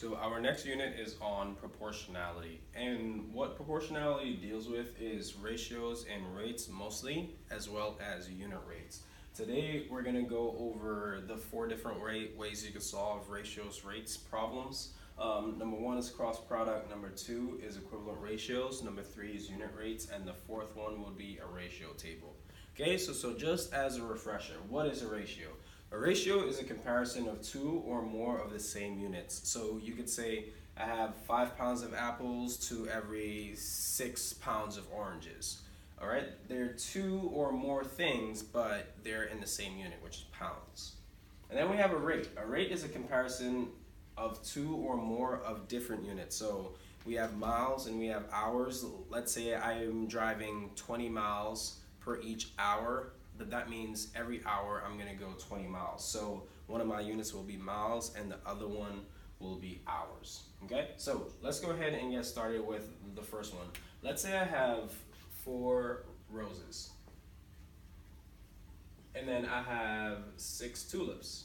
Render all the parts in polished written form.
So our next unit is on proportionality, and what proportionality deals with is ratios and rates mostly, as well as unit rates. Today we're going to go over the four different ways you can solve ratios rates problems. Number one is cross product, number two is equivalent ratios, number three is unit rates, and the fourth one will be a ratio table. Okay, so just as a refresher, what is a ratio? A ratio is a comparison of two or more of the same units. So you could say I have 5 pounds of apples to every 6 pounds of oranges. All right, they're two or more things, but they're in the same unit, which is pounds. And then we have a rate. A rate is a comparison of two or more of different units. So we have miles and we have hours. Let's say I am driving 20 miles per each hour. That means every hour I'm going to go 20 miles. So one of my units will be miles and the other one will be hours. Okay, so let's go ahead and get started with the first one. Let's say I have 4 roses and then I have 6 tulips.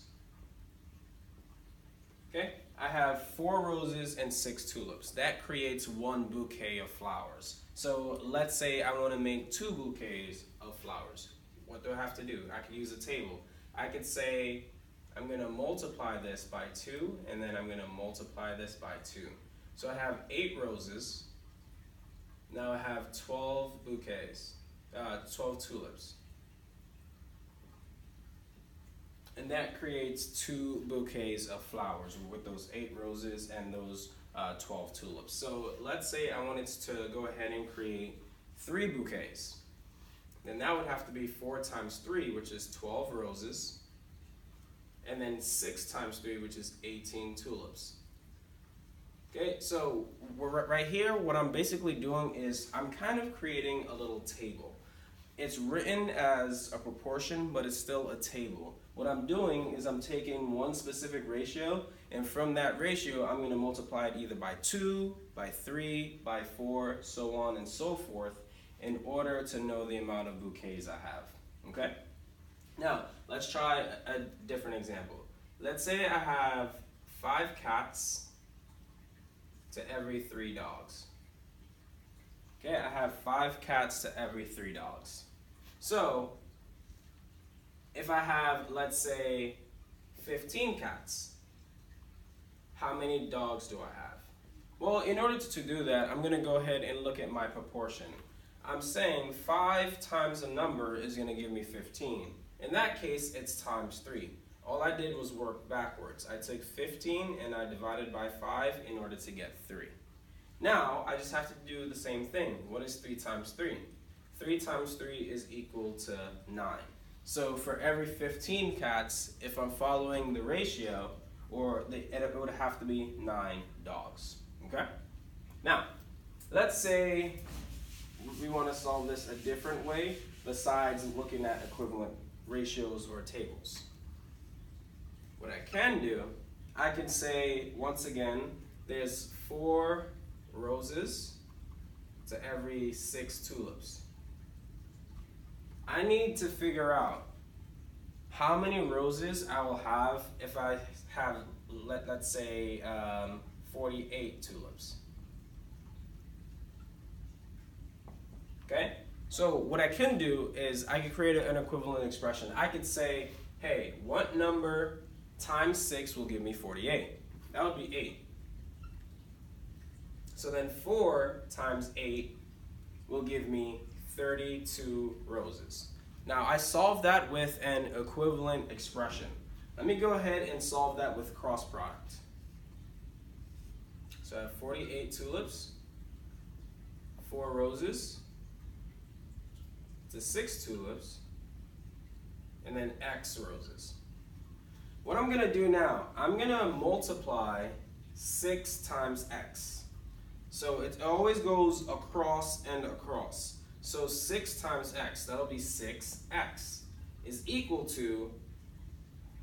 Okay, I have 4 roses and 6 tulips. That creates 1 bouquet of flowers. So let's say I want to make 2 bouquets of flowers. What do I have to do? I could use a table. I could say I'm going to multiply this by 2 and then I'm going to multiply this by 2. So I have 8 roses. Now I have 12 bouquets, 12 tulips. And that creates 2 bouquets of flowers with those 8 roses and those 12 tulips. So let's say I wanted to go ahead and create 3 bouquets. Then that would have to be 4 times 3, which is 12 roses, and then 6 times 3, which is 18 tulips. Okay, so right here, what I'm basically doing is I'm kind of creating a little table. It's written as a proportion, but it's still a table. What I'm doing is I'm taking one specific ratio, and from that ratio, I'm going to multiply it either by 2, by 3, by 4, so on and so forth, in order to know the amount of bouquets I have. Okay? Now, let's try a different example. Let's say I have 5 cats to every 3 dogs. Okay, I have 5 cats to every 3 dogs. So, if I have, let's say, 15 cats, how many dogs do I have? Well, in order to do that, I'm going to go ahead and look at my proportion. I'm saying 5 times a number is going to give me 15. In that case, it's times 3. All I did was work backwards. I took 15 and I divided by 5 in order to get 3. Now, I just have to do the same thing. What is 3 times 3? 3 times 3 is equal to 9. So for every 15 cats, if I'm following the ratio, it would have to be 9 dogs. Okay? Now, let's say we want to solve this a different way besides looking at equivalent ratios or tables. What I can do, I can say, once again, there's 4 roses to every 6 tulips. I need to figure out how many roses I will have if I have, let's say, 48 tulips. Okay, so what I can do is I can create an equivalent expression. I could say, hey, what number times 6 will give me 48? That would be 8. So then 4 times 8 will give me 32 roses. Now I solved that with an equivalent expression. Let me go ahead and solve that with cross product. So I have 48 tulips, 4 roses, to 6 tulips, and then X roses. What I'm going to do now, I'm going to multiply 6 times X. So it always goes across and across. So 6 times X, that'll be 6X, is equal to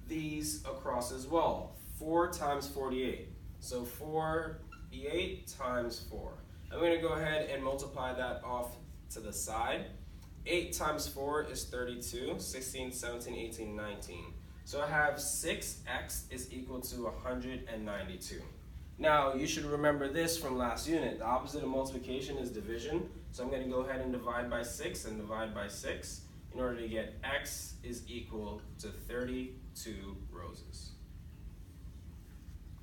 these across as well, 4 times 48. So 48 times 4. I'm going to go ahead and multiply that off to the side. 8 times 4 is 32, 16, 17, 18, 19. So I have 6x is equal to 192. Now, you should remember this from last unit. The opposite of multiplication is division. So I'm going to go ahead and divide by 6 and divide by 6 in order to get x is equal to 32 roses.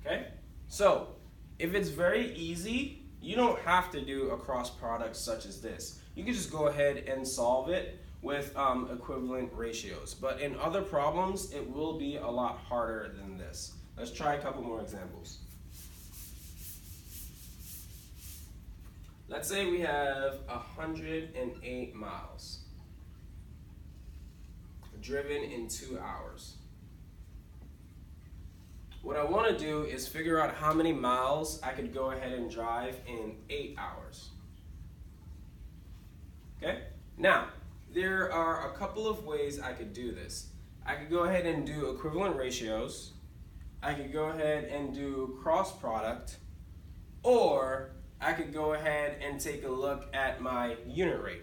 Okay? So, if it's very easy, you don't have to do a cross product such as this. You can just go ahead and solve it with equivalent ratios. But in other problems, it will be a lot harder than this. Let's try a couple more examples. Let's say we have 108 miles driven in 2 hours. What I want to do is figure out how many miles I could go ahead and drive in 8 hours. Okay? Now, there are a couple of ways I could do this. I could go ahead and do equivalent ratios. I could go ahead and do cross product, or I could go ahead and take a look at my unit rate.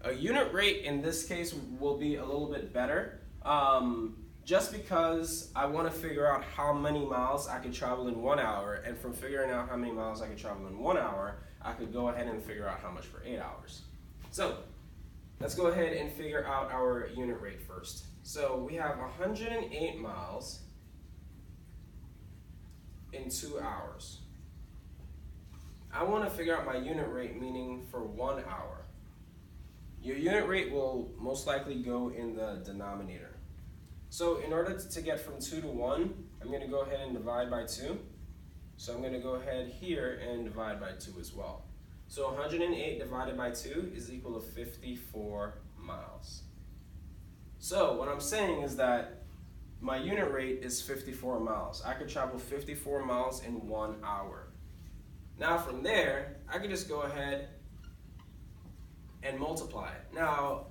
A unit rate in this case will be a little bit better, just because I want to figure out how many miles I could travel in 1 hour, and from figuring out how many miles I could travel in 1 hour, I could go ahead and figure out how much for 8 hours. So let's go ahead and figure out our unit rate first. So we have 108 miles in 2 hours. I want to figure out my unit rate, meaning for 1 hour. Your unit rate will most likely go in the denominator. So in order to get from 2 to 1, I'm going to go ahead and divide by 2. So I'm going to go ahead here and divide by 2 as well. So 108 divided by 2 is equal to 54 miles. So what I'm saying is that my unit rate is 54 miles. I could travel 54 miles in 1 hour. Now from there, I could just go ahead and multiply it. Now,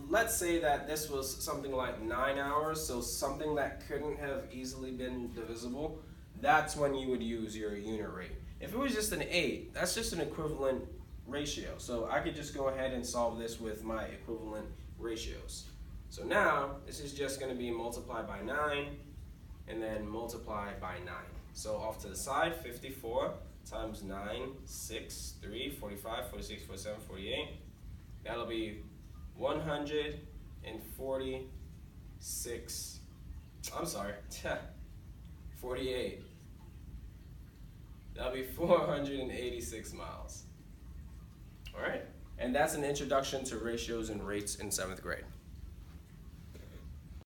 let's say that this was something like 9 hours, so something that couldn't have easily been divisible. That's when you would use your unit rate. If it was just an 8, that's just an equivalent ratio. So I could just go ahead and solve this with my equivalent ratios. So now, this is just going to be multiplied by 9, and then multiply by 9. So off to the side, 54 times 9, 6, 3, 45, 46, 47, 48. That'll be 146, I'm sorry, 48. That'll be 486 miles. All right, and that's an introduction to ratios and rates in 7th grade.